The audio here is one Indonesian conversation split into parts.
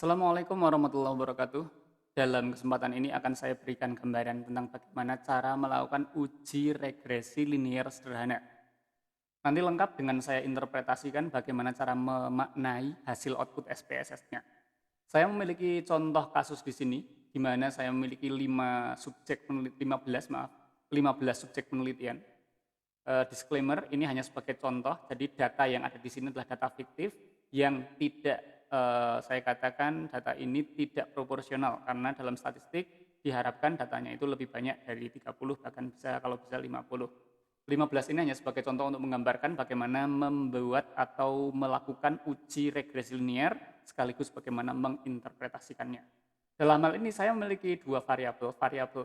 Assalamualaikum warahmatullahi wabarakatuh. Dalam kesempatan ini akan saya berikan gambaran tentang bagaimana cara melakukan uji regresi linier sederhana. Nanti lengkap dengan saya interpretasikan bagaimana cara memaknai hasil output SPSS-nya. Saya memiliki contoh kasus di sini, di mana saya memiliki 15 subjek penelitian. Disclaimer, ini hanya sebagai contoh, jadi data yang ada di sini adalah data fiktif yang tidak, saya katakan data ini tidak proporsional, karena dalam statistik diharapkan datanya itu lebih banyak dari 30, bahkan kalau bisa 50. 15 ini hanya sebagai contoh untuk menggambarkan bagaimana membuat atau melakukan uji regresi linear, sekaligus bagaimana menginterpretasikannya. Dalam hal ini saya memiliki dua variabel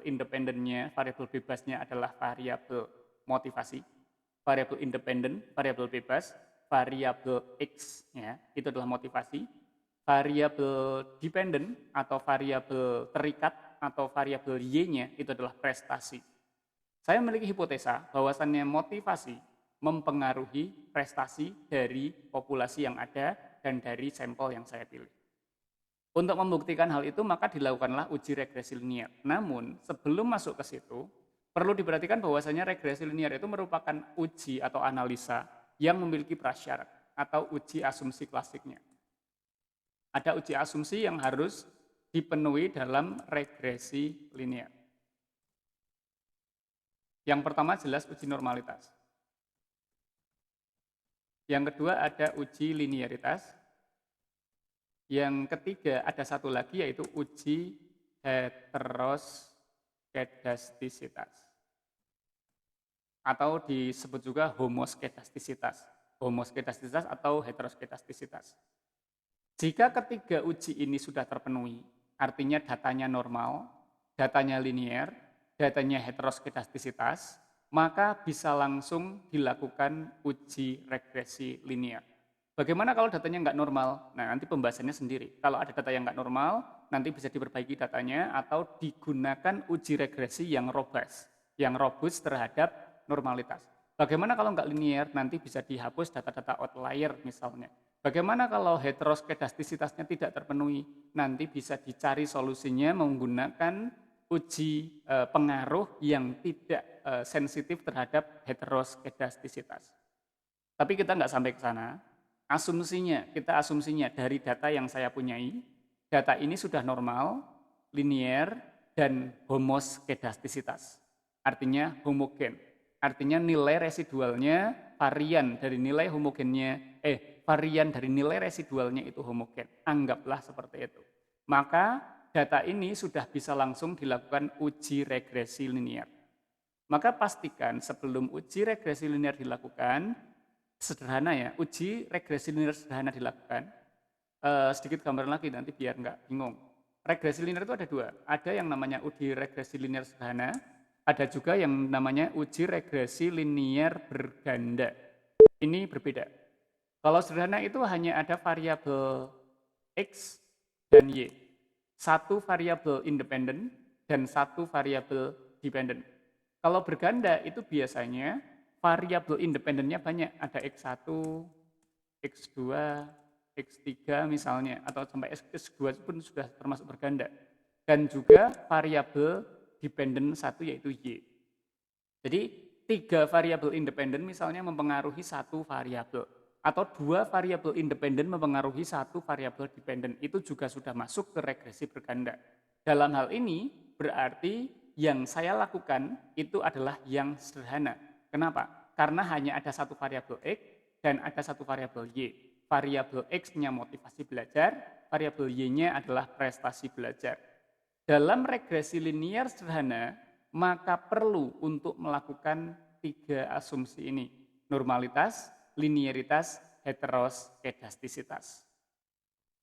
independennya, variabel bebasnya adalah variabel motivasi, variabel independen, variabel bebas, variabel X ya, itu adalah motivasi, variabel dependent atau variabel terikat atau variabel Y-nya itu adalah prestasi. Saya memiliki hipotesa bahwasannya motivasi mempengaruhi prestasi dari populasi yang ada dan dari sampel yang saya pilih. Untuk membuktikan hal itu, maka dilakukanlah uji regresi linear. Namun, sebelum masuk ke situ, perlu diperhatikan bahwasanya regresi linear itu merupakan uji atau analisa yang memiliki prasyarat atau uji asumsi klasiknya. Ada uji asumsi yang harus dipenuhi dalam regresi linear. Yang pertama jelas uji normalitas. Yang kedua ada uji linearitas. Yang ketiga ada satu lagi yaitu uji heteroskedastisitas atau disebut juga homoskedastisitas atau heteroskedastisitas. Jika ketiga uji ini sudah terpenuhi, artinya datanya normal, datanya linear, datanya heteroskedastisitas, maka bisa langsung dilakukan uji regresi linear. Bagaimana kalau datanya nggak normal? Nah, nanti pembahasannya sendiri. Kalau ada data yang nggak normal, nanti bisa diperbaiki datanya atau digunakan uji regresi yang robust terhadap normalitas. Bagaimana kalau nggak linear? Nanti bisa dihapus data-data outlier misalnya. Bagaimana kalau heteroskedastisitasnya tidak terpenuhi? Nanti bisa dicari solusinya menggunakan uji pengaruh yang tidak sensitif terhadap heteroskedastisitas. Tapi kita nggak sampai ke sana. Kita asumsinya dari data yang saya punyai, data ini sudah normal, linear, dan homoskedastisitas. Artinya homogen. Artinya nilai residualnya varian dari nilai residualnya itu homogen. Anggaplah seperti itu. Maka data ini sudah bisa langsung dilakukan uji regresi linear. Maka pastikan sebelum uji regresi linear dilakukan, sederhana ya, uji regresi linear sederhana dilakukan. Sedikit gambaran lagi nanti biar nggak bingung. Regresi linear itu ada dua, ada yang namanya uji regresi linear sederhana, ada juga yang namanya uji regresi linear berganda. Ini berbeda. Kalau sederhana itu hanya ada variabel X dan Y. Satu variabel independen dan satu variabel dependent. Kalau berganda itu biasanya variabel independennya banyak, ada X1, X2, X3 misalnya, atau sampai X2 pun sudah termasuk berganda. Dan juga variabel dependent satu yaitu Y. Jadi 3 variabel independen misalnya mempengaruhi satu variabel, atau 2 variabel independen mempengaruhi satu variabel dependen, itu juga sudah masuk ke regresi berganda. Dalam hal ini berarti yang saya lakukan itu adalah yang sederhana. Kenapa? Karena hanya ada satu variabel X dan ada satu variabel Y. Variabel X-nya motivasi belajar, variabel Y-nya adalah prestasi belajar. Dalam regresi linear sederhana, maka perlu untuk melakukan 3 asumsi ini. Normalitas, linearitas, heteroskedastisitas.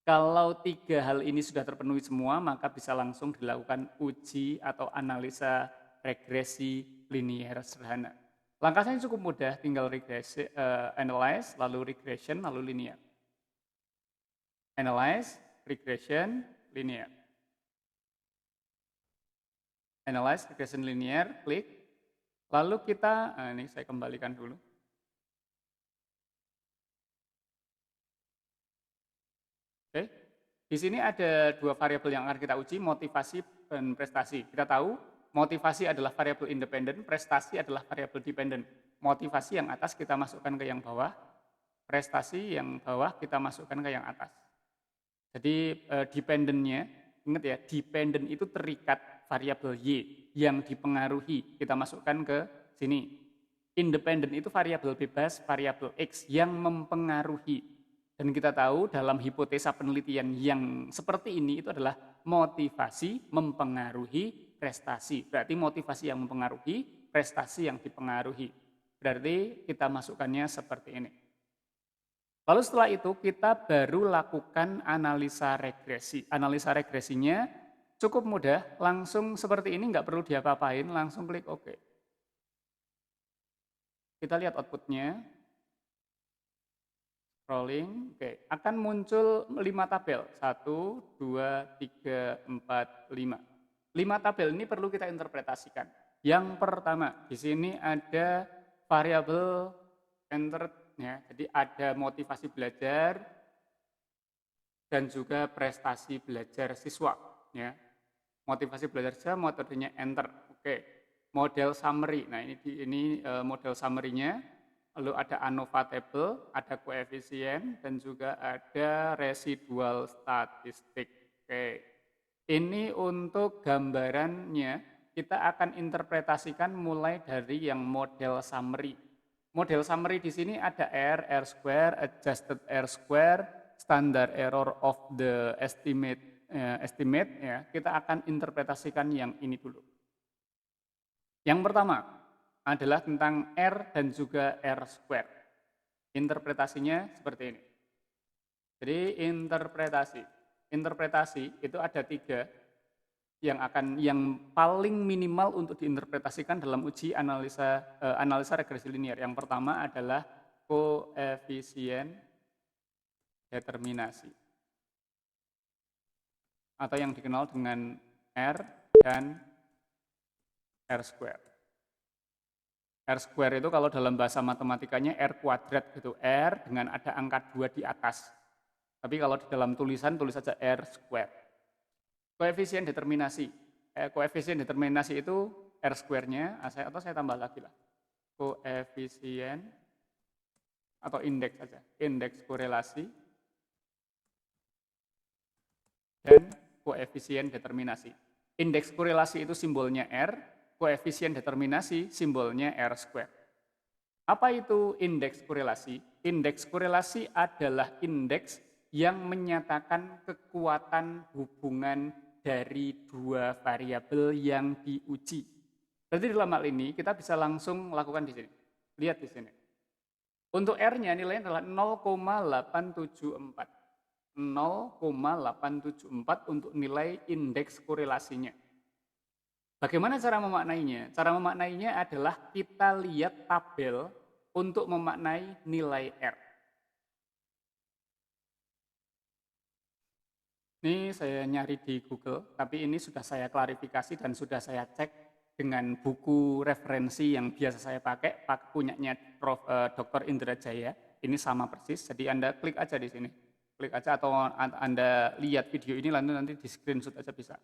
Kalau 3 hal ini sudah terpenuhi semua, maka bisa langsung dilakukan uji atau analisa regresi linear sederhana. Langkahnya cukup mudah, tinggal analyze, lalu regression, lalu linear. Analyze, regression, linear. Analyze, regression, linear, klik. Lalu kita, ini saya kembalikan dulu. Oke. Di sini ada dua variabel yang akan kita uji, motivasi dan prestasi. Kita tahu motivasi adalah variabel independen, prestasi adalah variabel dependen. Motivasi yang atas kita masukkan ke yang bawah, prestasi yang bawah kita masukkan ke yang atas. Jadi dependennya, ingat ya, dependen itu terikat variabel Y yang dipengaruhi, kita masukkan ke sini. Independen itu variabel bebas, variabel X yang mempengaruhi. Dan kita tahu dalam hipotesa penelitian yang seperti ini itu adalah motivasi mempengaruhi prestasi. Berarti motivasi yang mempengaruhi, prestasi yang dipengaruhi. Berarti kita masukkannya seperti ini. Lalu setelah itu kita baru lakukan analisa regresi. Analisa regresinya cukup mudah, langsung seperti ini, nggak perlu diapa-apain, langsung klik OK. Kita lihat outputnya. Scrolling, oke. Akan muncul 5 tabel. 1, 2, 3, 4, 5. 5 tabel ini perlu kita interpretasikan. Yang pertama, di sini ada variabel enter, ya. Jadi ada motivasi belajar dan juga prestasi belajar siswa, ya. Motivasi belajar siswa metodenya enter. Oke. Model summary. Nah, ini model summary-nya. Lalu ada ANOVA table, ada koefisien, dan juga ada residual statistik. Oke. Ini untuk gambarannya, kita akan interpretasikan mulai dari yang model summary. Model summary di sini ada R square, adjusted R square, standard error of the estimate, ya. Kita akan interpretasikan yang ini dulu. Yang pertama adalah tentang R dan juga R square. Interpretasinya seperti ini. Jadi interpretasi itu ada 3 yang paling minimal untuk diinterpretasikan dalam uji analisa regresi linear. Yang pertama adalah koefisien determinasi atau yang dikenal dengan R dan R square. R square itu kalau dalam bahasa matematikanya R kuadrat gitu, R dengan ada angka 2 di atas. Tapi kalau di dalam tulisan, tulis saja R square. Koefisien determinasi. Koefisien determinasi itu R square-nya, atau saya tambah lagi lah. Koefisien atau indeks saja, indeks korelasi dan koefisien determinasi. Indeks korelasi itu simbolnya R, koefisien determinasi simbolnya R square. Apa itu indeks korelasi? Indeks korelasi adalah indeks yang menyatakan kekuatan hubungan dari 2 variabel yang diuji. Berarti dalam hal ini kita bisa langsung lakukan di sini. Lihat di sini. Untuk R-nya nilainya adalah 0,874. 0,874 untuk nilai indeks korelasinya. Bagaimana cara memaknainya? Cara memaknainya adalah kita lihat tabel untuk memaknai nilai R. Ini saya nyari di Google, tapi ini sudah saya klarifikasi dan sudah saya cek dengan buku referensi yang biasa saya pakai punyanya Prof. Dr. Indra Jaya. Ini sama persis, jadi Anda klik aja di sini. Klik aja atau Anda lihat video ini lalu nanti di screenshot aja bisa.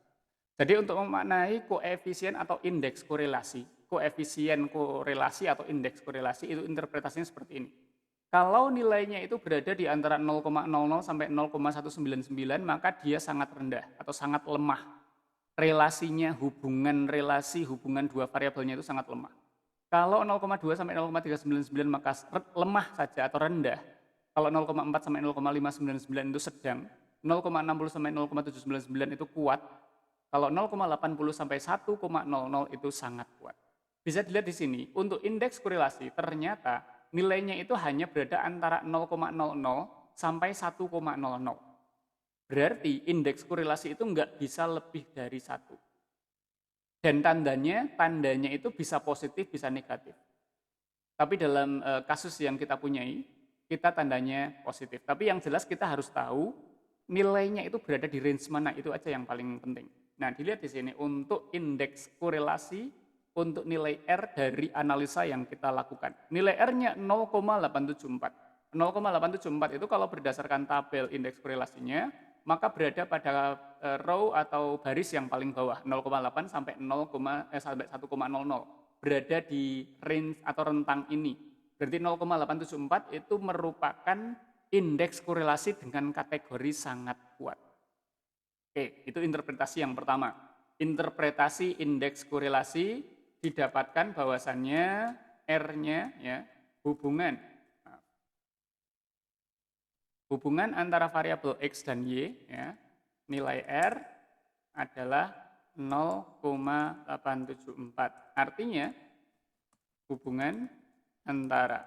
Jadi untuk memaknai koefisien atau indeks korelasi, koefisien korelasi atau indeks korelasi itu interpretasinya seperti ini. Kalau nilainya itu berada di antara 0,00 sampai 0,199 maka dia sangat rendah atau sangat lemah. Relasinya, hubungan 2 variabelnya itu sangat lemah. Kalau 0,2 sampai 0,399 maka lemah saja atau rendah. Kalau 0,4 sampai 0,599 itu sedang, 0,60 sampai 0,799 itu kuat. Kalau 0,80 sampai 1,00 itu sangat kuat. Bisa dilihat di sini, untuk indeks korelasi ternyata nilainya itu hanya berada antara 0,00 sampai 1,00. Berarti indeks korelasi itu nggak bisa lebih dari 1. Dan tandanya itu bisa positif, bisa negatif. Tapi dalam kasus yang kita punyai, kita tandanya positif. Tapi yang jelas kita harus tahu nilainya itu berada di range mana, itu aja yang paling penting. Nah, dilihat di sini untuk indeks korelasi untuk nilai R dari analisa yang kita lakukan. Nilai R-nya 0,874. 0,874 itu kalau berdasarkan tabel indeks korelasinya maka berada pada row atau baris yang paling bawah 0,8 sampai 1,00. Berada di range atau rentang ini. Berarti 0,874 itu merupakan indeks korelasi dengan kategori sangat kuat. Oke, itu interpretasi yang pertama. Interpretasi indeks korelasi didapatkan bahwasannya R-nya ya, hubungan antara variabel X dan Y ya, nilai R adalah 0,874. Artinya hubungan antara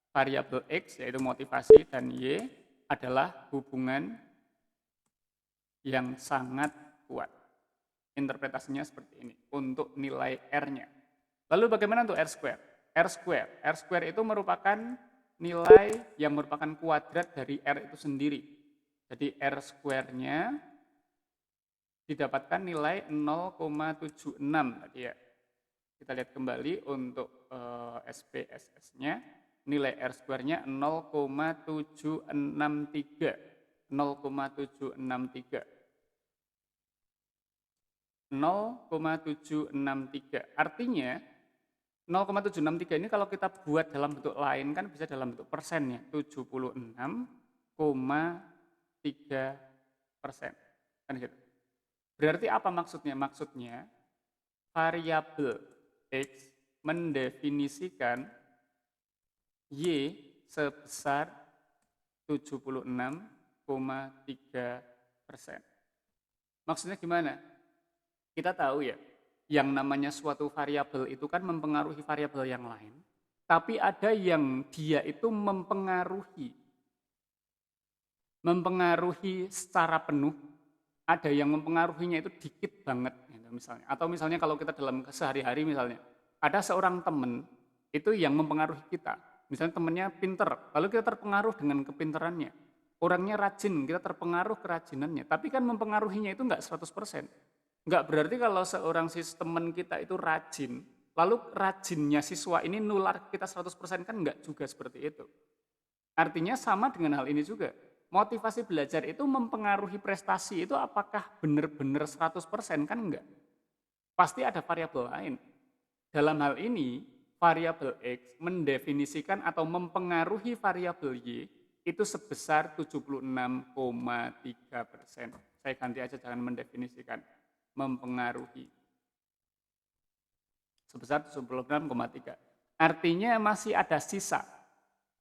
variabel X yaitu motivasi dan Y adalah hubungan yang sangat kuat. Interpretasinya seperti ini untuk nilai R-nya. Lalu bagaimana untuk R square? R square itu merupakan nilai yang merupakan kuadrat dari R itu sendiri. Jadi R square-nya didapatkan nilai 0,76 tadi ya. Kita lihat kembali untuk SPSS-nya, nilai R square-nya 0,763. 0,763. Artinya 0,763 ini kalau kita buat dalam bentuk lain kan bisa dalam bentuk persen ya, 76,3%. Kan gitu. Berarti apa maksudnya? Maksudnya variabel X mendefinisikan Y sebesar 76,3%. Maksudnya gimana? Kita tahu ya, yang namanya suatu variabel itu kan mempengaruhi variabel yang lain, tapi ada yang dia itu mempengaruhi secara penuh, ada yang mempengaruhinya itu dikit banget gitu misalnya. Atau misalnya kalau kita dalam sehari-hari misalnya, ada seorang teman itu yang mempengaruhi kita. Misalnya temannya pinter, lalu kita terpengaruh dengan kepinterannya. Orangnya rajin, kita terpengaruh kerajinannya. Tapi kan mempengaruhinya itu enggak 100%. Enggak berarti kalau seorang teman kita itu rajin, lalu rajinnya siswa ini nular kita 100% kan enggak juga seperti itu. Artinya sama dengan hal ini juga. Motivasi belajar itu mempengaruhi prestasi itu apakah benar-benar 100% kan enggak. Pasti ada variabel lain. Dalam hal ini, variabel X mendefinisikan atau mempengaruhi variabel Y itu sebesar 76,3%. Saya ganti aja jangan mendefinisikan. Mempengaruhi sebesar 76,3. Artinya masih ada sisa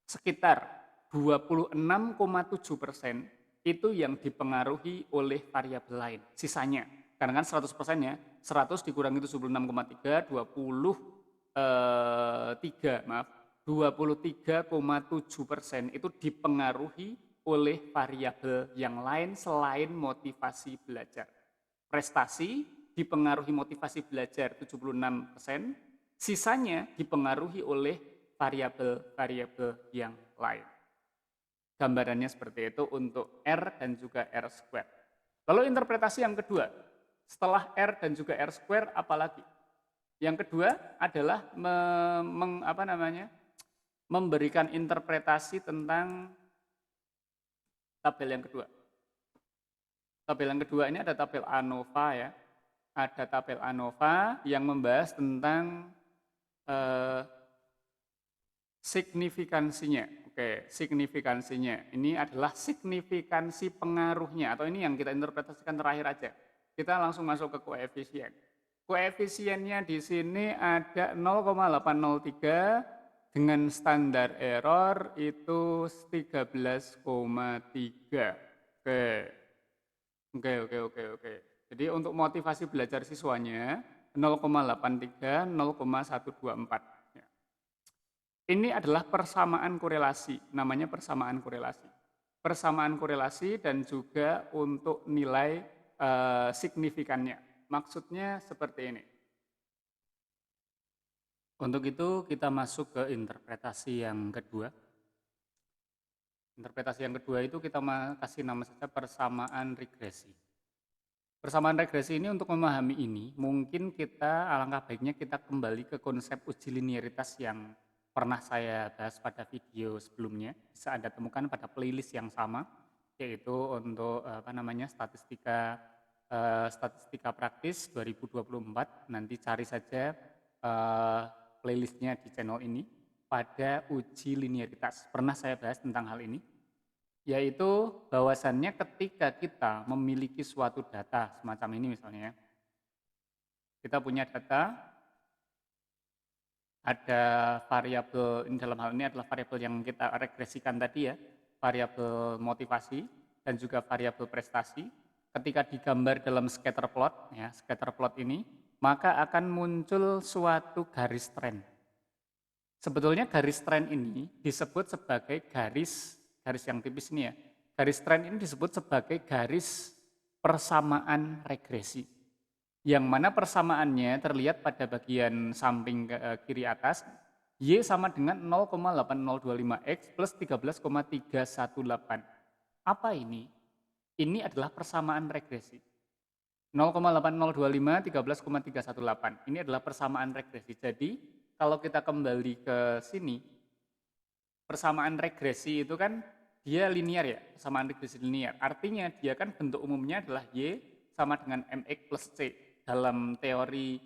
sekitar 26,7% itu yang dipengaruhi oleh variabel lain. Sisanya, karena kan 100%-nya 100 dikurangi 76,3, 23,7% itu dipengaruhi oleh variabel yang lain selain motivasi belajar. Prestasi dipengaruhi motivasi belajar 76%, sisanya dipengaruhi oleh variabel-variabel yang lain. Gambarannya seperti itu untuk R dan juga R square. Lalu interpretasi yang kedua, setelah R dan juga R square apalagi? Yang kedua adalah memberikan interpretasi tentang tabel yang kedua. Tabel yang kedua ini ada tabel ANOVA ya. Ada tabel ANOVA yang membahas tentang signifikansinya. Oke, signifikansinya. Ini adalah signifikansi pengaruhnya atau ini yang kita interpretasikan terakhir aja. Kita langsung masuk ke koefisien. Koefisiennya di sini ada 0,803 dengan standar error itu 13,3. Oke. Jadi untuk motivasi belajar siswanya 0,83, 0,124. Ya. Ini adalah persamaan korelasi, namanya persamaan korelasi. Persamaan korelasi dan juga untuk nilai signifikannya. Maksudnya seperti ini. Untuk itu kita masuk ke interpretasi yang kedua. Interpretasi yang kedua itu kita kasih nama saja persamaan regresi. Persamaan regresi ini untuk memahami ini, mungkin kita alangkah baiknya kita kembali ke konsep uji linearitas yang pernah saya bahas pada video sebelumnya. Bisa Anda temukan pada playlist yang sama. yaitu untuk statistika statistika praktis 2024. Nanti cari saja playlistnya di channel ini pada uji linearitas. Pernah saya bahas tentang hal ini, yaitu bahwasannya ketika kita memiliki suatu data semacam ini misalnya, kita punya data, ada variabel, ini dalam hal ini adalah variabel yang kita regresikan tadi ya, variabel motivasi dan juga variabel prestasi. Ketika digambar dalam scatter plot, ya, scatter plot ini, maka akan muncul suatu garis tren. Sebetulnya garis tren ini disebut sebagai garis yang tipis ini ya. Garis tren ini disebut sebagai garis persamaan regresi. Yang mana persamaannya terlihat pada bagian samping kiri atas, Y sama dengan 0,8025X plus 13,318. Apa ini? Ini adalah persamaan regresi. 0,8025, 13,318. Ini adalah persamaan regresi. Jadi, kalau kita kembali ke sini, persamaan regresi itu kan dia linear ya, persamaan regresi linear. Artinya dia kan bentuk umumnya adalah Y sama dengan MX plus C. Dalam teori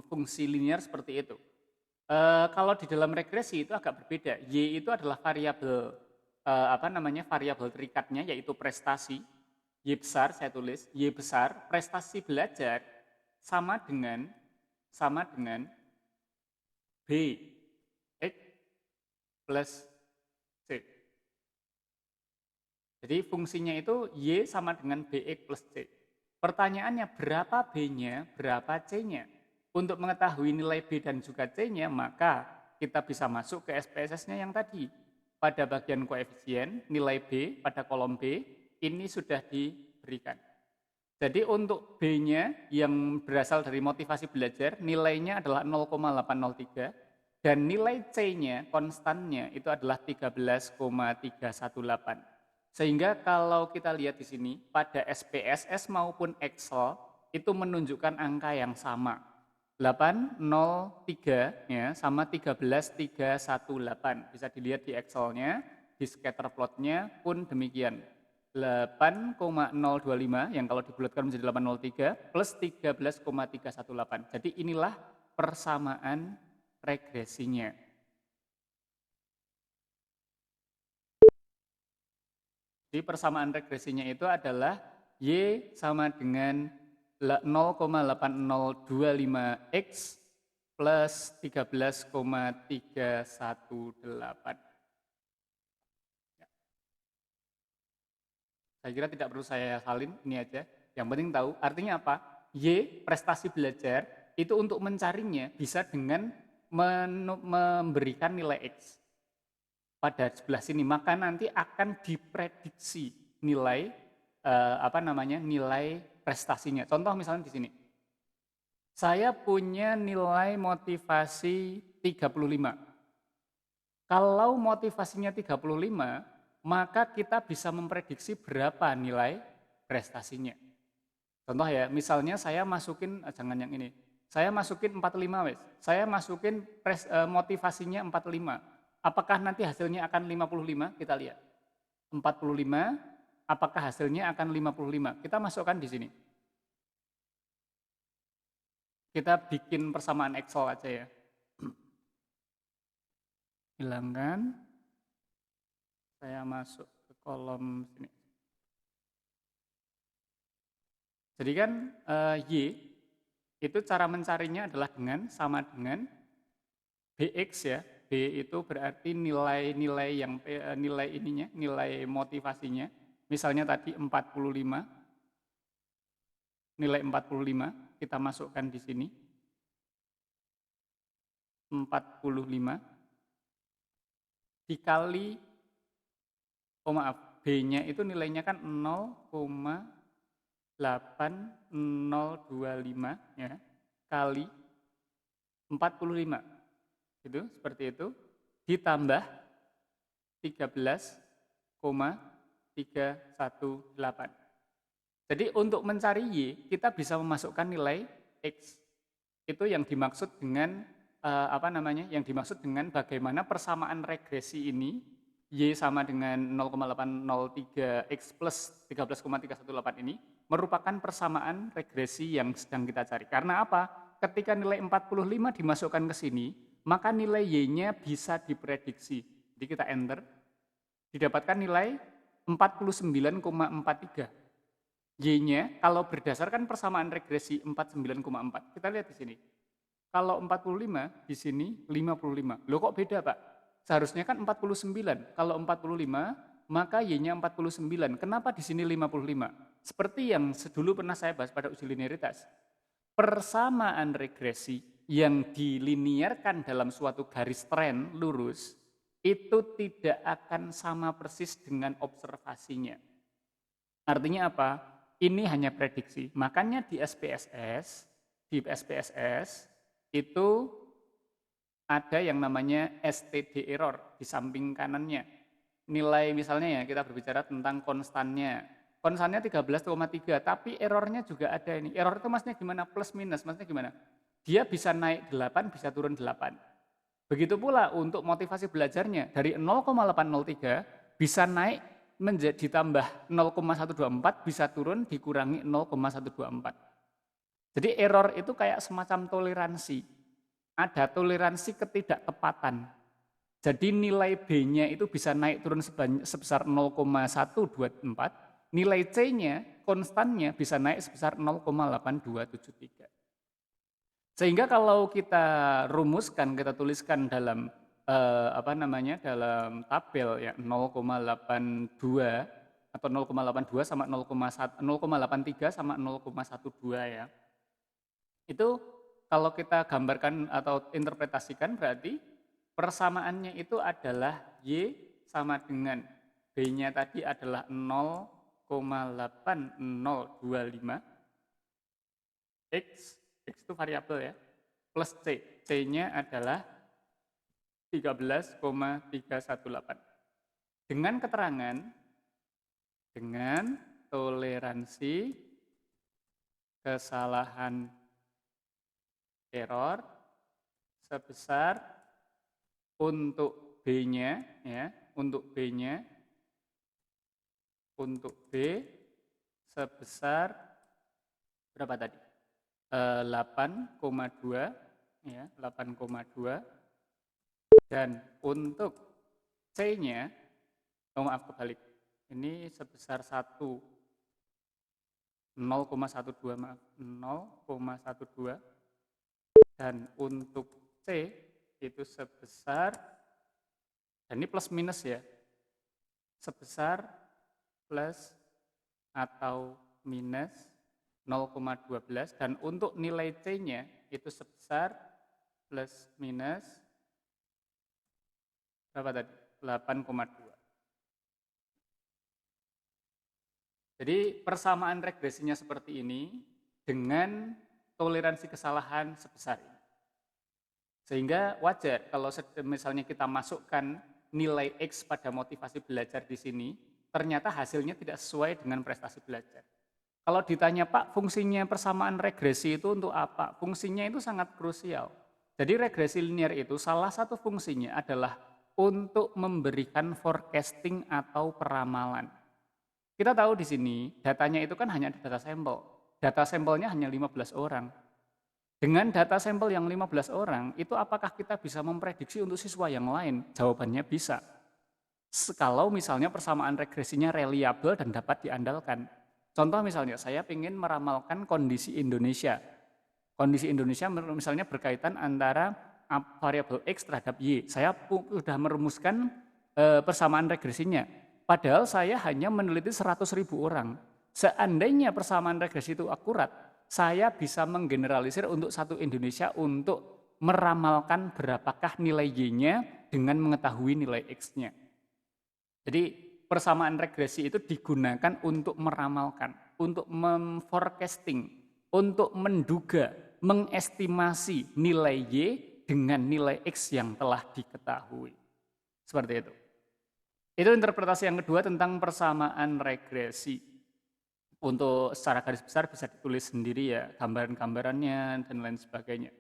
fungsi linear seperti itu. Kalau di dalam regresi itu agak berbeda. Y itu adalah variabel variabel terikatnya yaitu prestasi. Y besar saya tulis, Y besar prestasi belajar sama dengan B X plus C. Jadi fungsinya itu Y sama dengan BX plus C. Pertanyaannya berapa B-nya, berapa C-nya? Untuk mengetahui nilai B dan juga C-nya, maka kita bisa masuk ke SPSS-nya yang tadi. Pada bagian koefisien, nilai B pada kolom B, ini sudah diberikan. Jadi untuk B-nya yang berasal dari motivasi belajar, nilainya adalah 0,803, dan nilai C-nya, konstannya, itu adalah 13,318. Sehingga kalau kita lihat di sini, pada SPSS maupun Excel, itu menunjukkan angka yang sama. 803 ya, sama 13,318. Bisa dilihat di Excel-nya, di scatter plot-nya pun demikian. 8,025 yang kalau dibulatkan menjadi 803 plus 13,318. Jadi inilah persamaan regresinya. Jadi persamaan regresinya itu adalah Y sama dengan 0,8025X plus 13,318. Saya kira tidak perlu saya salin, ini aja. Yang penting tahu, artinya apa? Y, prestasi belajar, itu untuk mencarinya bisa dengan memberikan nilai X pada sebelah sini. Maka nanti akan diprediksi nilai, nilai prestasinya. Contoh misalnya di sini. Saya punya nilai motivasi 35. Kalau motivasinya 35, maka kita bisa memprediksi berapa nilai prestasinya. Contoh ya, misalnya saya masukin, jangan yang ini, saya masukin 45 wes, saya masukin motivasinya 45, apakah nanti hasilnya akan 55? Kita lihat. 45, apakah hasilnya akan 55? Kita masukkan di sini. Kita bikin persamaan Excel aja ya. Hilangkan. Saya masuk ke kolom sini. Jadi kan Y itu cara mencarinya adalah sama dengan BX ya. B itu berarti nilai ininya, nilai motivasinya. Misalnya tadi 45. Nilai 45 kita masukkan di sini. 45 dikali B-nya itu nilainya kan 0,8025 ya, kali 45. Itu seperti itu ditambah 13,318. Jadi untuk mencari Y kita bisa memasukkan nilai X. Itu yang dimaksud dengan yang dimaksud dengan bagaimana persamaan regresi ini Y sama dengan 0,803 X plus 13,318 ini merupakan persamaan regresi yang sedang kita cari. Karena apa? Ketika nilai 45 dimasukkan ke sini, maka nilai Y-nya bisa diprediksi. Jadi kita enter, didapatkan nilai 49,43. Y-nya kalau berdasarkan persamaan regresi 49,4. Kita lihat di sini. Kalau 45 di sini 55. Loh kok beda, Pak? Seharusnya kan 49. Kalau 45 maka Y-nya 49. Kenapa di sini 55? Seperti yang dulu pernah saya bahas pada uji linearitas. Persamaan regresi yang diliniarkan dalam suatu garis tren lurus itu tidak akan sama persis dengan observasinya. Artinya apa? Ini hanya prediksi. Makanya di SPSS itu ada yang namanya STD error di samping kanannya. Nilai misalnya ya kita berbicara tentang konstannya. Konstannya 13,3 tapi errornya juga ada ini. Error itu maksudnya gimana? Plus minus maksudnya gimana? Dia bisa naik 8, bisa turun 8. Begitu pula untuk motivasi belajarnya dari 0,803 bisa naik menjadi ditambah 0,124 bisa turun dikurangi 0,124. Jadi error itu kayak semacam toleransi. Ada toleransi ketidaktepatan. Jadi nilai B-nya itu bisa naik turun sebesar 0,124, nilai C-nya, konstannya bisa naik sebesar 0,8273. Sehingga kalau kita rumuskan, kita tuliskan dalam dalam tabel ya 0,82 atau 0,82 sama 0,83 sama 0,12 ya. Itu kalau kita gambarkan atau interpretasikan berarti persamaannya itu adalah Y sama dengan B-nya tadi adalah 0,8025 X itu variabel ya, plus C. C-nya adalah 13,318. Dengan keterangan, dengan toleransi kesalahan error sebesar untuk B-nya ya, untuk B-nya untuk B sebesar berapa tadi? 8,2 ya, 8,2 dan untuk C-nya maaf kebalik. Ini sebesar 0,12 maaf, 0,12 dan untuk C itu sebesar, dan ini plus minus ya, sebesar plus atau minus 0,12 dan untuk nilai C-nya itu sebesar plus minus berapa tadi? 8,2. Jadi persamaan regresinya seperti ini dengan toleransi kesalahan sebesar ini. Sehingga wajar kalau misalnya kita masukkan nilai X pada motivasi belajar di sini, ternyata hasilnya tidak sesuai dengan prestasi belajar. Kalau ditanya, Pak, fungsinya persamaan regresi itu untuk apa? Fungsinya itu sangat krusial. Jadi regresi linear itu salah satu fungsinya adalah untuk memberikan forecasting atau peramalan. Kita tahu di sini datanya itu kan hanya data sampel. Data sampelnya hanya 15 orang. Dengan data sampel yang 15 orang, itu apakah kita bisa memprediksi untuk siswa yang lain? Jawabannya bisa. Kalau misalnya persamaan regresinya reliabel dan dapat diandalkan. Contoh misalnya, saya ingin meramalkan kondisi Indonesia. Kondisi Indonesia misalnya berkaitan antara variabel X terhadap Y. Saya sudah merumuskan persamaan regresinya. Padahal saya hanya meneliti 100.000 orang. Seandainya persamaan regresi itu akurat, saya bisa menggeneralisir untuk satu Indonesia untuk meramalkan berapakah nilai Y-nya dengan mengetahui nilai X-nya. Jadi persamaan regresi itu digunakan untuk meramalkan, untuk memforecasting, untuk menduga, mengestimasi nilai Y dengan nilai X yang telah diketahui. Seperti itu. Itu interpretasi yang kedua tentang persamaan regresi. Untuk secara garis besar bisa ditulis sendiri ya, gambaran-gambarannya dan lain sebagainya.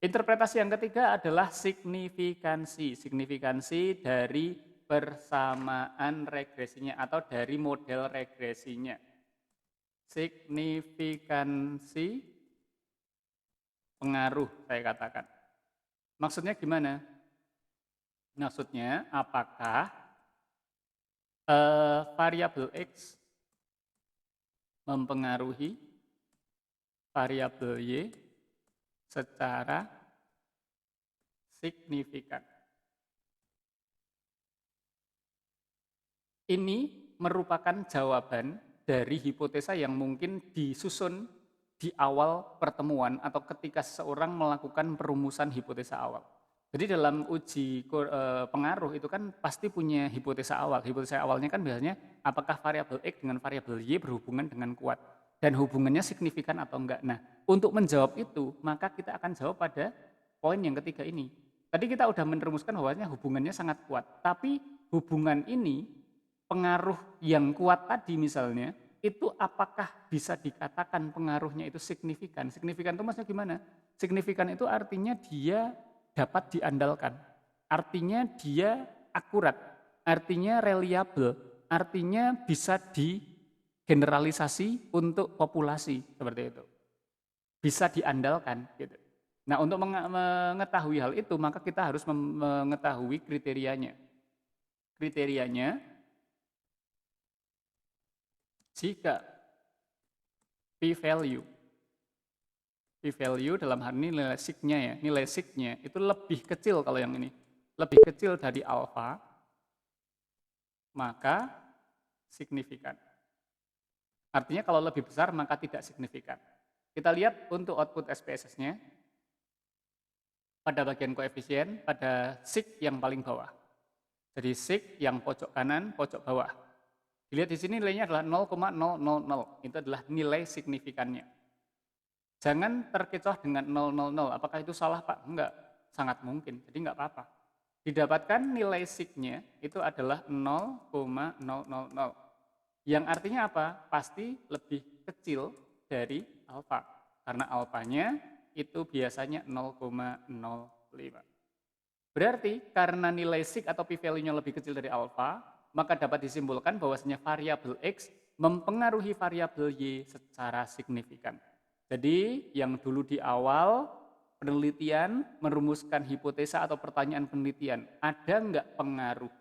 Interpretasi yang ketiga adalah signifikansi. Signifikansi dari persamaan regresinya atau dari model regresinya. Signifikansi pengaruh saya katakan. Maksudnya gimana? Maksudnya apakah variabel X mempengaruhi variabel Y secara signifikan. Ini merupakan jawaban dari hipotesa yang mungkin disusun di awal pertemuan atau ketika seseorang melakukan perumusan hipotesa awal. Jadi dalam uji pengaruh itu kan pasti punya hipotesa awal. Hipotesa awalnya kan biasanya apakah variabel X dengan variabel Y berhubungan dengan kuat dan hubungannya signifikan atau enggak. Nah, untuk menjawab itu maka kita akan jawab pada poin yang ketiga ini. Tadi kita udah merumuskan bahwasanya hubungannya sangat kuat, tapi hubungan ini pengaruh yang kuat tadi misalnya, itu apakah bisa dikatakan pengaruhnya itu signifikan? Signifikan itu maksudnya gimana? Signifikan itu artinya dia dapat diandalkan, artinya dia akurat, artinya reliable, artinya bisa digeneralisasi untuk populasi, seperti itu. Bisa diandalkan gitu. Nah, untuk mengetahui hal itu maka kita harus mengetahui kriterianya. Kriterianya jika p-value dalam hal ini nilai signya ya, nilai signya itu lebih kecil kalau yang ini, lebih kecil dari alfa, maka signifikan. Artinya kalau lebih besar maka tidak signifikan. Kita lihat untuk output SPSS-nya, pada bagian koefisien, pada sig yang paling bawah. Jadi sig yang pojok kanan, pojok bawah. Dilihat di sini nilainya adalah 0,000, itu adalah nilai signifikannya. Jangan terkecoh dengan 000, apakah itu salah Pak? Enggak, sangat mungkin, jadi enggak apa-apa. Didapatkan nilai signya itu adalah 0,000. Yang artinya apa? Pasti lebih kecil dari alfa, karena alfanya itu biasanya 0,05. Berarti karena nilai sig atau p-value-nya lebih kecil dari alfa, maka dapat disimpulkan bahwasanya variabel X mempengaruhi variabel Y secara signifikan. Jadi yang dulu di awal penelitian merumuskan hipotesa atau pertanyaan penelitian, ada enggak pengaruh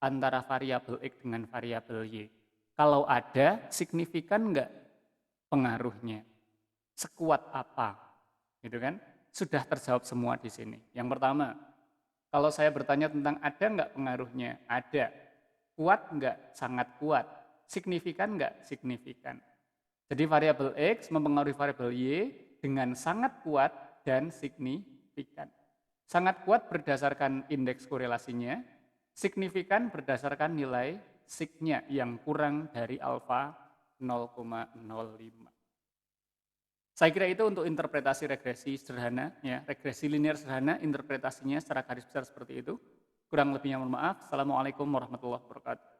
antara variabel X dengan variabel Y? Kalau ada, signifikan enggak pengaruhnya? Sekuat apa? Gitu kan? Sudah terjawab semua di sini. Yang pertama, kalau saya bertanya tentang ada enggak pengaruhnya? Ada. Kuat enggak? Sangat kuat. Signifikan enggak? Signifikan. Jadi variabel X mempengaruhi variabel Y dengan sangat kuat dan signifikan. Sangat kuat berdasarkan indeks korelasinya, signifikan berdasarkan nilai signya yang kurang dari alfa 0,05. Saya kira itu untuk interpretasi regresi sederhana, ya, regresi linear sederhana, interpretasinya secara garis besar seperti itu. Kurang lebihnya mohon maaf. Assalamualaikum warahmatullahi wabarakatuh.